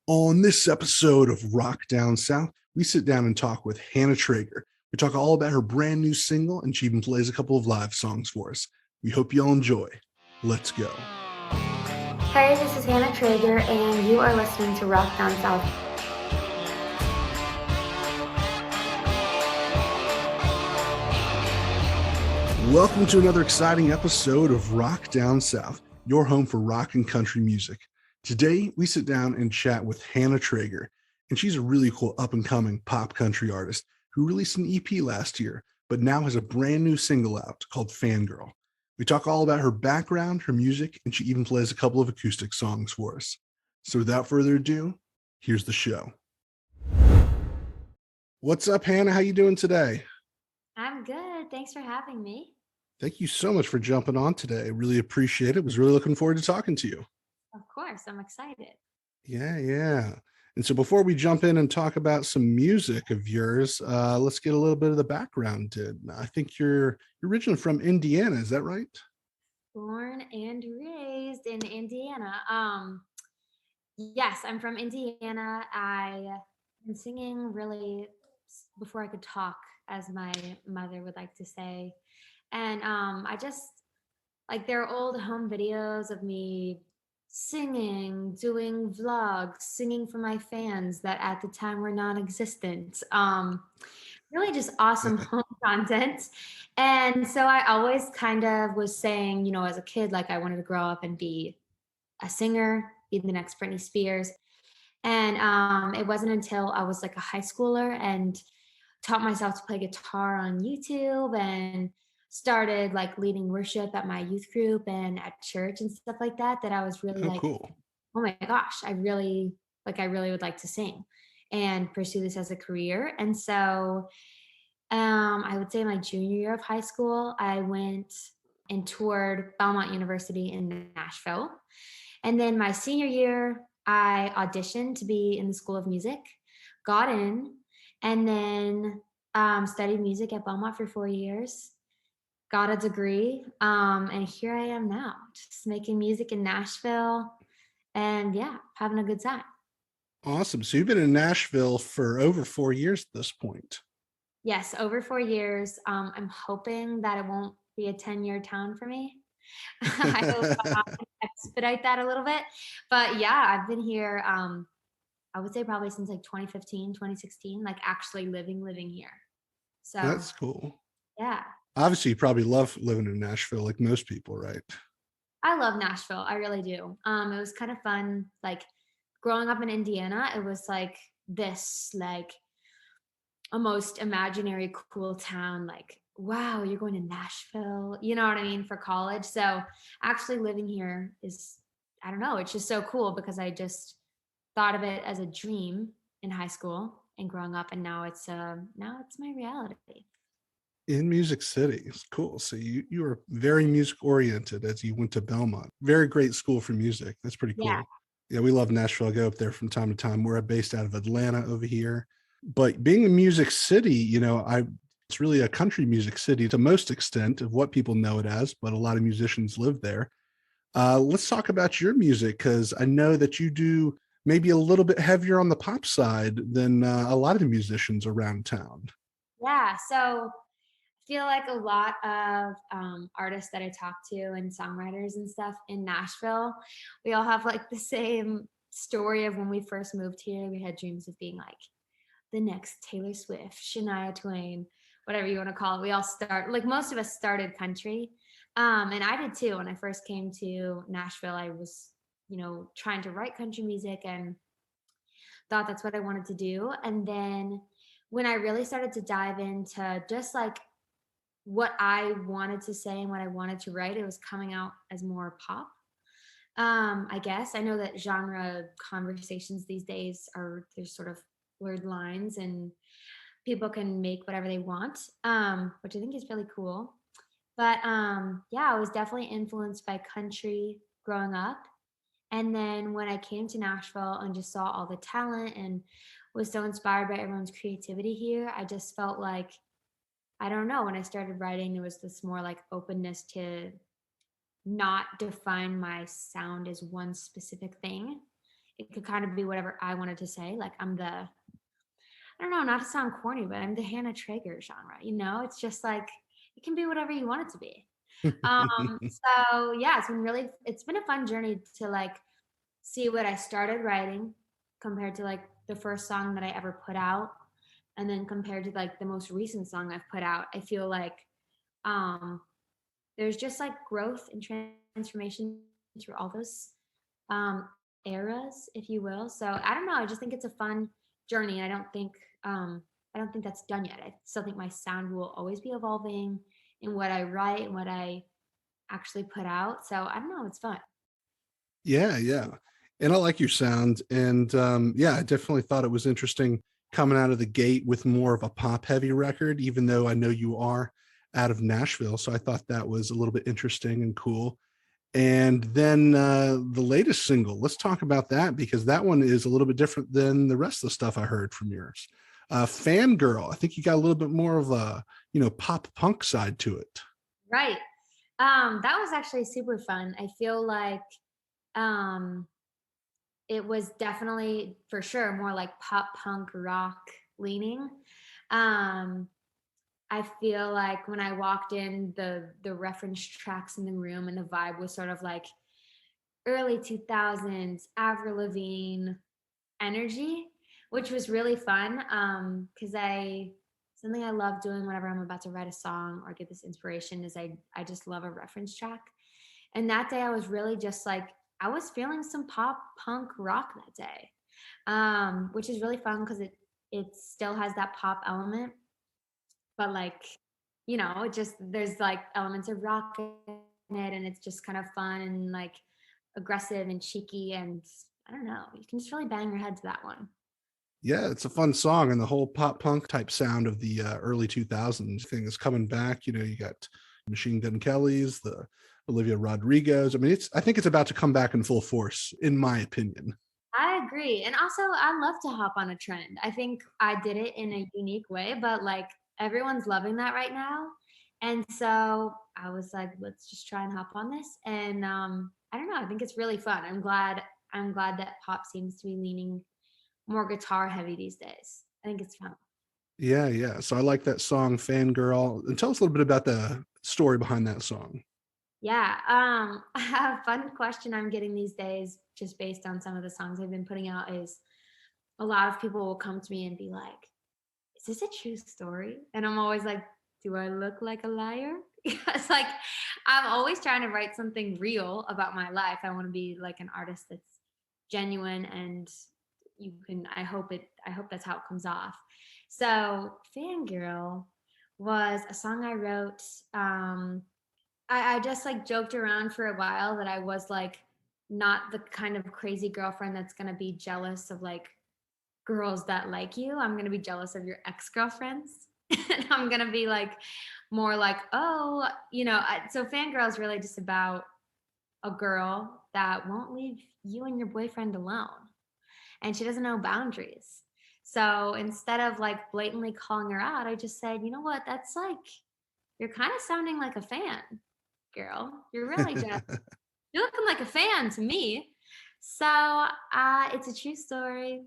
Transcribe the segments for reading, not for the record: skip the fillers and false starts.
On this episode of Rock Down South, we sit down and talk with Hannah Trager. We talk all about her brand new single, and she even plays a couple of live songs for us. We hope you all enjoy. Let's go. Hey, this is Hannah Trager, and you are listening to Rock Down South. Welcome to another exciting episode of Rock Down South, your home for rock and country music. Today, we sit down and chat with Hannah Trager, and she's a really cool up-and-coming pop country artist who released an EP last year, but now has a brand new single out called Fangirl. We talk all about her background, her music, and she even plays a couple of acoustic songs for us. So without further ado, here's the show. What's up, Hannah? How you doing today? I'm good. Thanks for having me. Thank you so much for jumping on today. I really appreciate it. I was really looking forward to talking to you. Of course, I'm excited. Yeah. And so before we jump in and talk about some music of yours, let's get a little bit of the background. I think you're originally from Indiana. Is that right? Born and raised in Indiana. Yes, I'm from Indiana. I've been singing really before I could talk, as my mother would like to say. And I just there are old home videos of me singing, doing vlogs, singing for my fans that at the time were non-existent. Really just awesome home content. And so I always kind of was saying, as a kid, like I wanted to grow up and be a singer, be the next Britney Spears. And it wasn't until I was like a high schooler and taught myself to play guitar on YouTube and started like leading worship at my youth group and at church and stuff like that, that I was really Oh, like, cool. oh my gosh, I really would like to sing and pursue this as a career. And so I would say my junior year of high school, I went and toured Belmont University in Nashville. And then my senior year, I auditioned to be in the School of Music, got in, and then studied music at Belmont for 4 years, got a degree, and here I am now, just making music in Nashville, and yeah, having a good time. Awesome. So you've been in Nashville for over 4 years at this point. Yes, over 4 years. I'm hoping that it won't be a 10-year town for me. I hope I can expedite that a little bit. But yeah, I've been here, I would say probably since like 2015, 2016, like actually living here. So That's cool. yeah, Obviously, you probably love living in Nashville like most people, right? I love Nashville. I really do. It was kind of fun. Like growing up in Indiana, it was like this, like almost imaginary cool town. Like, wow, you're going to Nashville. You know what I mean? For college. So actually living here is, I don't know, it's just so cool because I just thought of it as a dream in high school and growing up, and now it's my reality. In Music City. It's cool. So you were very music oriented as you went to Belmont. Very great school for music. That's pretty Yeah. cool. Yeah, we love Nashville. I go up there from time to time. We're based out of Atlanta over here. But being a music city, it's really a country music city to most extent of what people know it as, but a lot of musicians live there. Let's talk about your music because I know that you do maybe a little bit heavier on the pop side than a lot of the musicians around town. Yeah. So I feel like a lot of artists that I talk to and songwriters and stuff in Nashville, we all have like the same story of when we first moved here. We had dreams of being like the next Taylor Swift, Shania Twain, whatever you want to call it. We all start, like most of us started country. And I did too. When I first came to Nashville, I was, trying to write country music and thought that's what I wanted to do. And then when I really started to dive into just like what I wanted to say and what I wanted to write, it was coming out as more pop. I guess I know that genre conversations these days there's sort of blurred lines and people can make whatever they want, which I think is really cool. But yeah, I was definitely influenced by country growing up. And then when I came to Nashville and just saw all the talent and was so inspired by everyone's creativity here, I just felt like, I don't know, when I started writing, there was this more like openness to not define my sound as one specific thing it could kind of be whatever I wanted to say. Like I'm the, I don't know, not to sound corny, but I'm the Hannah Trager genre. It's just like it can be whatever you want it to be. So yeah, it's been a fun journey to like see what I started writing compared to like the first song that I ever put out, and then compared to like the most recent song I've put out. I feel like um there's just like growth and transformation through all those um eras, if you will. So I don't know, I just think it's a fun journey, and I don't think that's done yet. I still think my sound will always be evolving in what I write and what I actually put out. So I don't know, it's fun. Yeah, yeah. And I like your sound. And yeah, I definitely thought it was interesting coming out of the gate with more of a pop heavy record, even though I know you are out of Nashville. So I thought that was a little bit interesting and cool. And then the latest single, let's talk about that because that one is a little bit different than the rest of the stuff I heard from yours. Fangirl, I think you got a little bit more of a, pop punk side to it. Right. That was actually super fun. I feel like um it was definitely for sure more like pop punk rock leaning. Um I feel like when I walked in, the reference tracks in the room and the vibe was sort of like early 2000s Avril Lavigne energy, which was really fun. Because I something I love doing whenever I'm about to write a song or get this inspiration is I just love a reference track. And that day I was really just like I was feeling some pop punk rock that day, which is really fun because it still has that pop element, but like it just there's like elements of rock in it, and it's just kind of fun and like aggressive and cheeky, and I don't know, you can just really bang your head to that one. Yeah, it's a fun song, and the whole pop punk type sound of the early 2000s thing is coming back. You got Machine Gun Kelly's, the Olivia Rodrigo's. I mean, I think it's about to come back in full force, in my opinion. I agree. And also, I love to hop on a trend. I think I did it in a unique way, but like everyone's loving that right now. And so I was like, let's just try and hop on this. And I don't know, I think it's really fun. I'm glad that pop seems to be leaning more guitar heavy these days. I think it's fun. Yeah, yeah. So I like that song, Fangirl. And tell us a little bit about the story behind that song. Yeah, a fun question I'm getting these days, just based on some of the songs I've been putting out, is a lot of people will come to me and be like, "Is this a true story?" And I'm always like, "Do I look like a liar?" Because like I'm always trying to write something real about my life. I want to be like an artist that's genuine, and you can. I hope that's how it comes off. So, Fangirl was a song I wrote. I just like joked around for a while that I was like not the kind of crazy girlfriend that's gonna be jealous of like girls that like you. I'm gonna be jealous of your ex-girlfriends. And I'm gonna be like more like, oh, so Fangirl is really just about a girl that won't leave you and your boyfriend alone. And she doesn't know boundaries. So instead of like blatantly calling her out, I just said, you know what, that's like, you're kind of sounding like a fan, girl. You're looking like a fan to me. So it's a true story.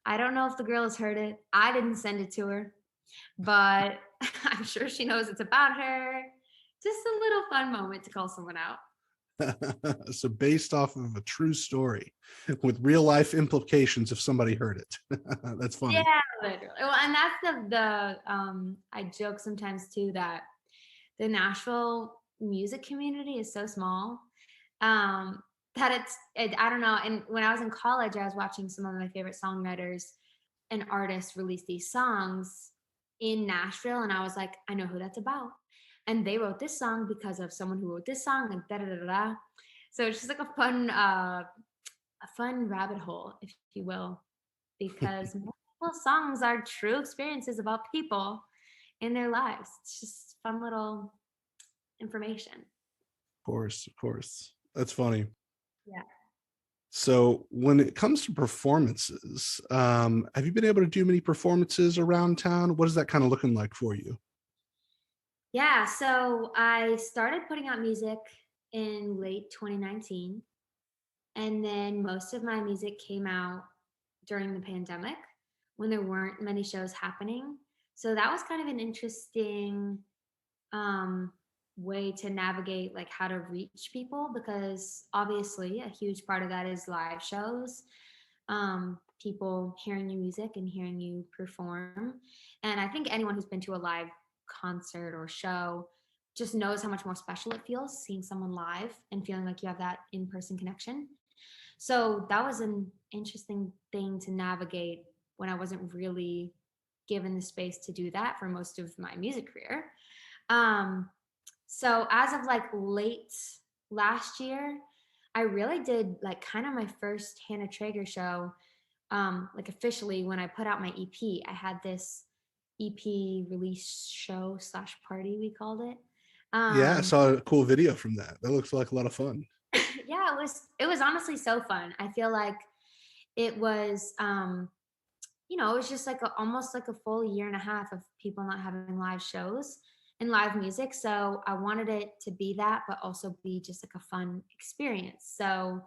I don't know if the girl has heard it. I didn't send it to her, but I'm sure she knows it's about her. Just a little fun moment to call someone out. So based off of a true story with real life implications if somebody heard it. That's Yeah, funny. literally. Well, and that's the I joke sometimes too that the Nashville music community is so small, um, that I don't know. And when I was in college, I was watching some of my favorite songwriters and artists release these songs in Nashville, and I was like, I know who that's about. And they wrote this song because of someone who wrote this song, like da da da da. So it's just like a fun rabbit hole, if you will, because most people's songs are true experiences about people in their lives. It's just fun little information. Of course, of course. That's funny. Yeah. So when it comes to performances, have you been able to do many performances around town? What is that kind of looking like for you? Yeah. So I started putting out music in late 2019. And then most of my music came out during the pandemic when there weren't many shows happening. So that was kind of an interesting um, way to navigate like how to reach people, because obviously a huge part of that is live shows, people hearing your music and hearing you perform. And I think anyone who's been to a live concert or show just knows how much more special it feels seeing someone live and feeling like you have that in-person connection. So that was an interesting thing to navigate when I wasn't really given the space to do that for most of my music career. Um, so as of like late last year, I really did like kind of my first Hannah Trager show, like officially when I put out my EP. I had this EP release show slash party, we called it. Yeah, I Um, saw a cool video from that. That looks like a lot of fun. yeah, it was honestly so fun. I feel like it was it was just like almost like a full year and a half of people not having live shows and live music. So I wanted it to be that, but also be just like a fun experience. So,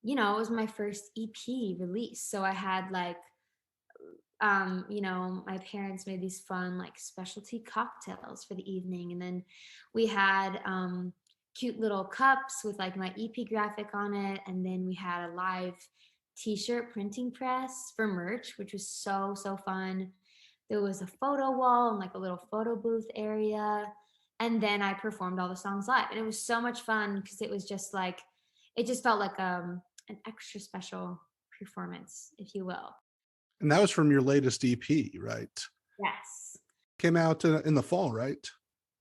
it was my first EP release. So I had like, my parents made these fun like specialty cocktails for the evening. And then we had cute little cups with like my EP graphic on it. And then we had a live t-shirt printing press for merch, which was so, so fun. There was a photo wall and like a little photo booth area. And then I performed all the songs live. And it was so much fun because it was just like, it just felt like an extra special performance, if you will. And that was from your latest EP, right? Yes, Came out in the fall, right?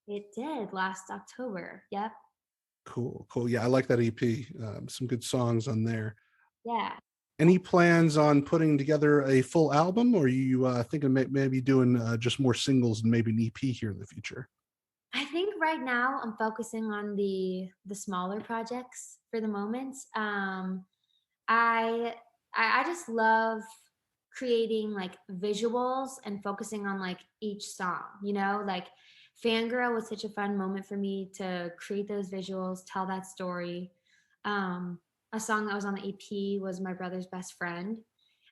it did last October. Yep. Cool, cool. Yeah, I like that EP. Some good songs on there. Yeah. Any plans on putting together a full album, or are you thinking maybe doing just more singles and maybe an EP here in the future? I think right now I'm focusing on the smaller projects for the moment. I I just love creating like visuals and focusing on like each song, like Fangirl was such a fun moment for me to create those visuals, tell that story. Um, a song that was on the EP was My Brother's Best Friend.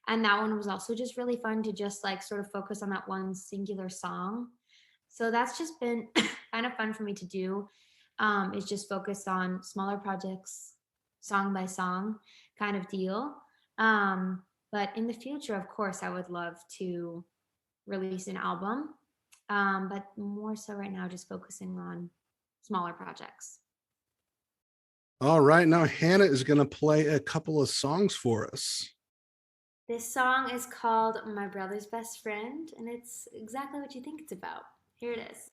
And that one was also just really fun to just like sort of focus on that one singular song. So that's just been kind of fun for me to do. Is just focus on smaller projects, song by song kind of deal. But in the future, of course, I would love to release an album. But more so right now, just focusing on smaller projects. All right, now Hannah is going to play a couple of songs for us. This song is called My Brother's Best Friend, and it's exactly what you think it's about. Here it is.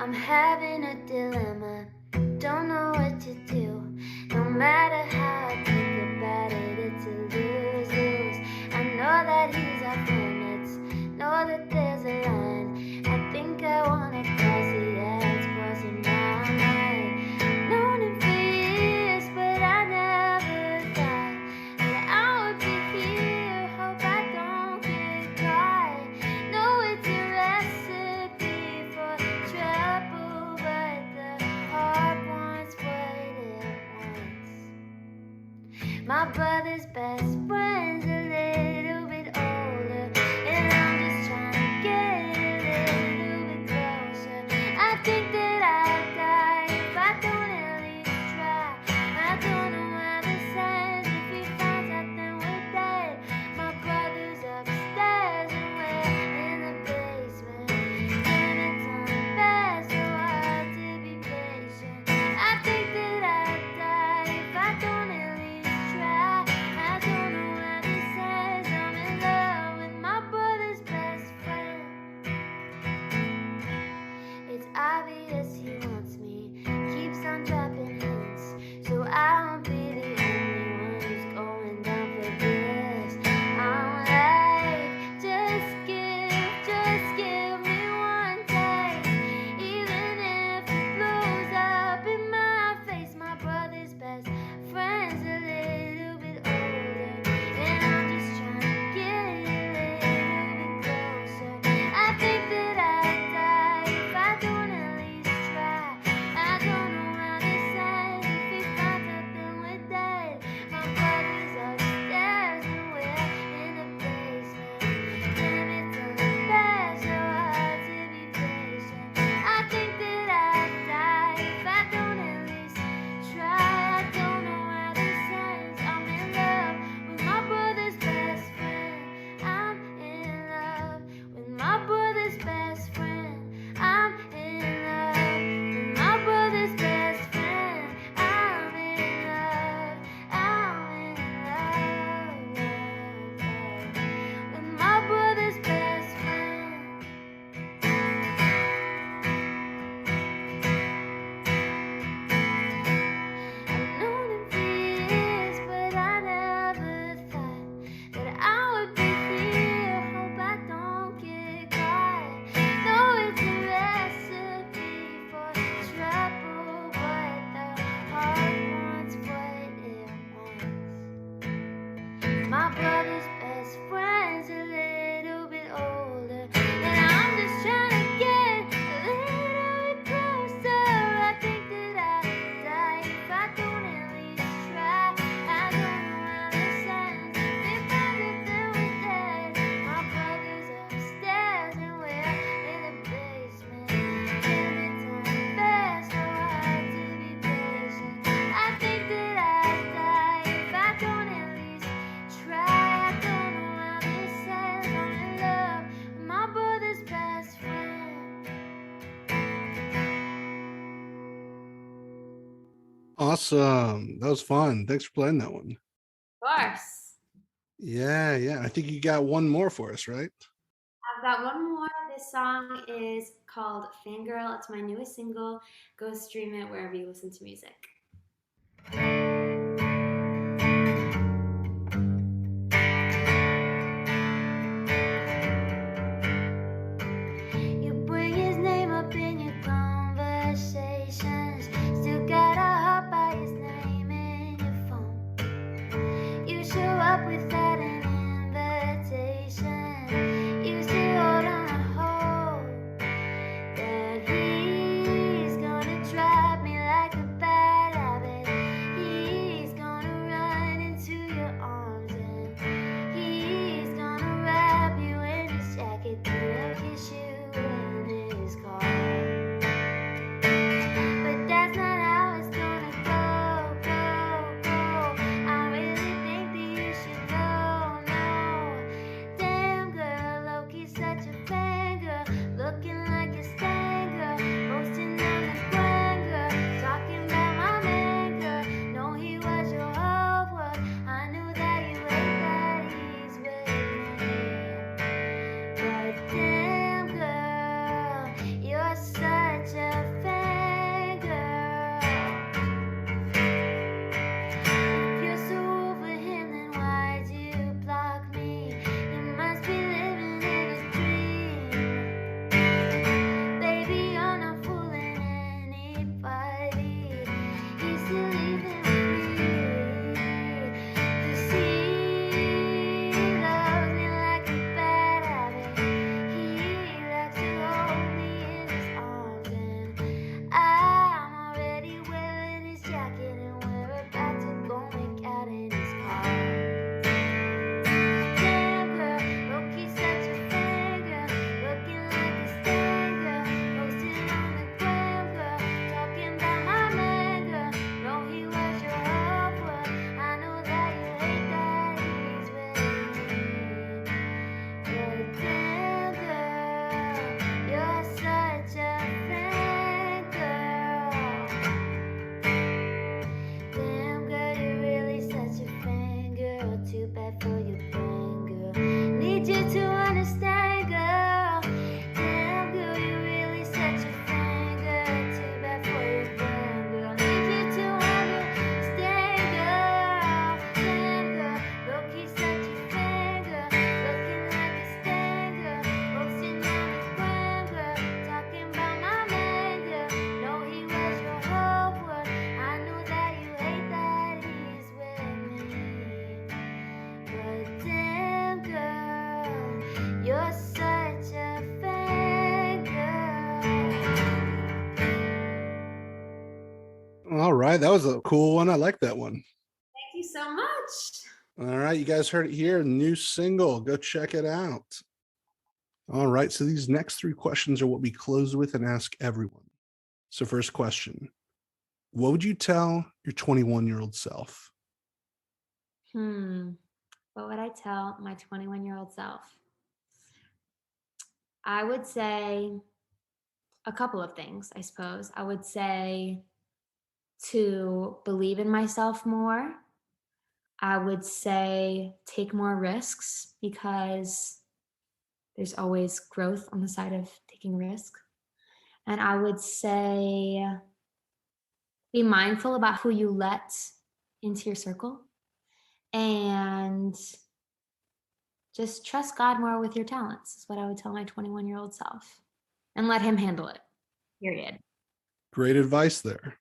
I'm having a dilemma, don't know what to do. No matter how I think about it, it's a lose-lose. I know that he's off limits, know that there's a line. I think I wanna cross the edge, crossing my mind. Known him for years, but I never thought that I would be here. Hope I don't get caught. Know it's a recipe for trouble, but the heart wants what it wants. My brother's best friend's a little bit older, and I'm just trying to get a little bit closer. I think that I'd die if I don't at least try. I don't know how this ends. If we find out, then we're dead. My brother's upstairs and we're in the basement. And it's on the bed, so hard to be patient. I think that I'd die if I don't at least try. I don't know how this Awesome. That was fun. Thanks for playing that one. Of course. Yeah. I think you got one more for us, right? I've got one more. This song is called Fangirl. It's my newest single. Go stream it wherever you listen to music. You bring his name up in your conversations. Still got a heart by his name in your phone. You show up without an invitation. You still hold on a hope that he's gonna trap me like a bad habit. He's gonna run into your arms and he's gonna wrap you in his jacket, then kiss you in his car. But that's not how it's gonna go. I really think that you should know. Damn girl, Loki's such a fangirl, looking like a stanger, posting on the gram, girl, talking about my man, girl. No, he was your whole world. I knew that you hate that he's with me. But damn girl, you're such a fangirl. If you're so over him, then why'd you block me? You must be living in a dream. Baby, you're not fooling anybody. He's still leaving with me. 'Cause he loves me like a bad habit. He likes to hold me in his arms, and I'm already wearing his jacket, and we're about to go make out in his car. Damn girl, Loki's such a fangirl, looking like a stanger, posting on the gram, girl, talking about my man, girl. No, he was your whole world. I know that you hate that he's with me. But damn girl, you're such a fangirl. Damn girl, you're really such a fangirl. Too bad for your brain, girl. Need you to understand, girl. Damn girl, you're really such a fangirl. Too bad for your brain, girl. Need you to understand, girl. Damn girl, Loki's such a fangirl, looking like a stanger, posting on the gram, girl, talking about my man, girl. No, he was your whole world. I know that you hate that he's with me. But damn girl, you're such a fangirl. All right. That was a cool one. I like that one. Thank you so much. All right. You guys heard it here. New single. Go check it out. All right. So these next three questions are what we close with and ask everyone. So, first question: what would you tell your 21-year-old self? What would I tell my 21-year-old self? I would say a couple of things, I suppose. I would say to believe in myself more. I would say take more risks, because there's always growth on the side of taking risk. And I would say be mindful about who you let into your circle, and just trust God more with your talents is what I would tell my 21-year-old self, and let him handle it. Period. Great advice there.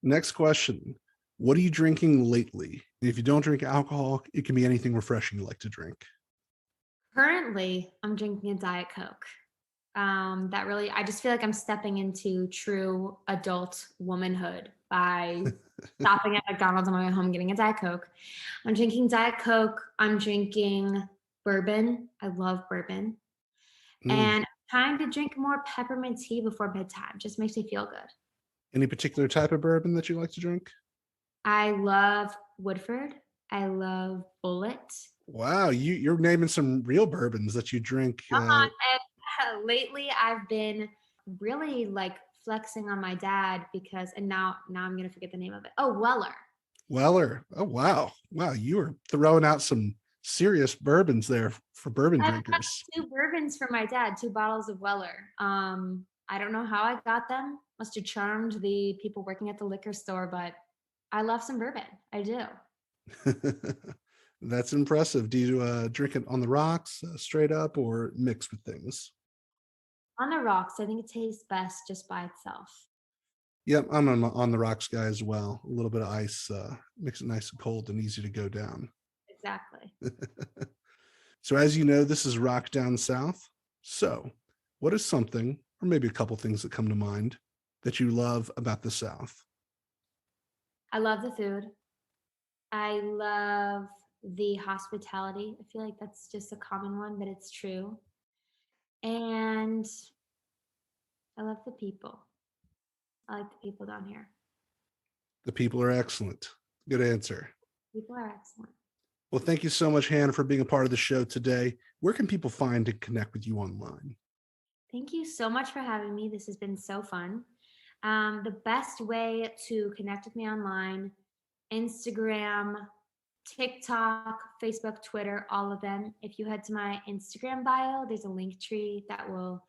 Next question: what are you drinking lately? And if you don't drink alcohol, it can be anything refreshing you like to drink. Currently, I'm drinking a Diet Coke. I just feel like I'm stepping into true adult womanhood by stopping at McDonald's on my way home, getting a Diet Coke. I'm drinking Diet Coke. I'm drinking bourbon. I love bourbon. And I'm trying to drink more peppermint tea before bedtime. Just makes me feel good. Any particular type of bourbon that you like to drink? I love Woodford. I love Bullet. Wow, you're naming some real bourbons that you drink. And lately, I've been really flexing on my dad because, and now I'm gonna forget the name of it. Oh, Weller. Weller. Oh, wow. Wow. You were throwing out some serious bourbons there for bourbon I got drinkers. 2 bourbons for my dad, 2 bottles of Weller. I don't know how I got them. Must have charmed the people working at the liquor store, but I love some bourbon. I do. That's impressive. Do you drink it on the rocks, straight up, or mixed with things? On the rocks, I think it tastes best just by itself. Yep, I'm on the rocks guy as well. A little bit of ice makes it nice and cold and easy to go down. Exactly. So, as you know, this is Rock Down South. So, what is something, or maybe a couple things that come to mind, that you love about the South? I love the food. I love the hospitality. I feel like that's just a common one, but it's true. And I love the people. I like the people down here. The people are excellent. Good answer. People are excellent. Well, thank you so much, Hannah, for being a part of the show today. Where can people find and connect with you online? Thank you so much for having me. This has been so fun. The best way to connect with me online, Instagram, TikTok, Facebook, Twitter, all of them. If you head to my Instagram bio, there's a link tree that will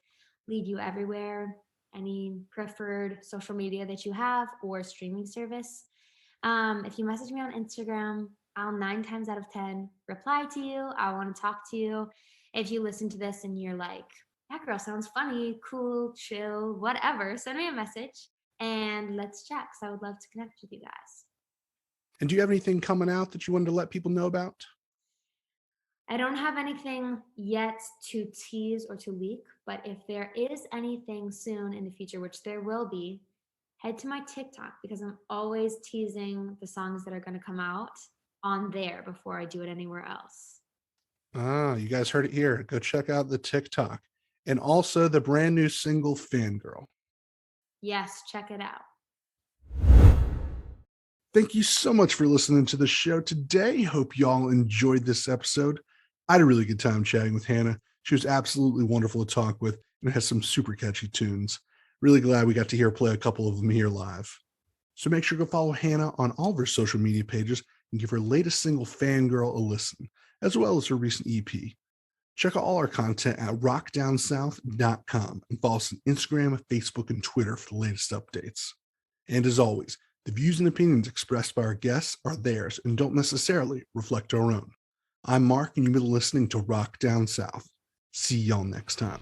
lead you everywhere, any preferred social media that you have or streaming service. If you message me on Instagram, I'll 9 times out of 10 reply to you. I want to talk to you. If you listen to this and you're like, that girl sounds funny, cool, chill, whatever, send me a message and let's chat because I would love to connect with you guys. And do you have anything coming out that you wanted to let people know about? I don't have anything yet to tease or to leak, but if there is anything soon in the future, which there will be, head to my TikTok because I'm always teasing the songs that are going to come out on there before I do it anywhere else. Ah, you guys heard it here. Go check out the TikTok and also the brand new single Fangirl. Yes, check it out. Thank you so much for listening to the show today. Hope y'all enjoyed this episode. I had a really good time chatting with Hannah. She was absolutely wonderful to talk with and has some super catchy tunes. Really glad we got to hear her play a couple of them here live. So make sure to go follow Hannah on all of her social media pages and give her latest single Fangirl a listen, as well as her recent EP. Check out all our content at rockdownsouth.com and follow us on Instagram, Facebook, and Twitter for the latest updates. And as always, the views and opinions expressed by our guests are theirs and don't necessarily reflect our own. I'm Mark, and you've been listening to Rock Down South. See y'all next time.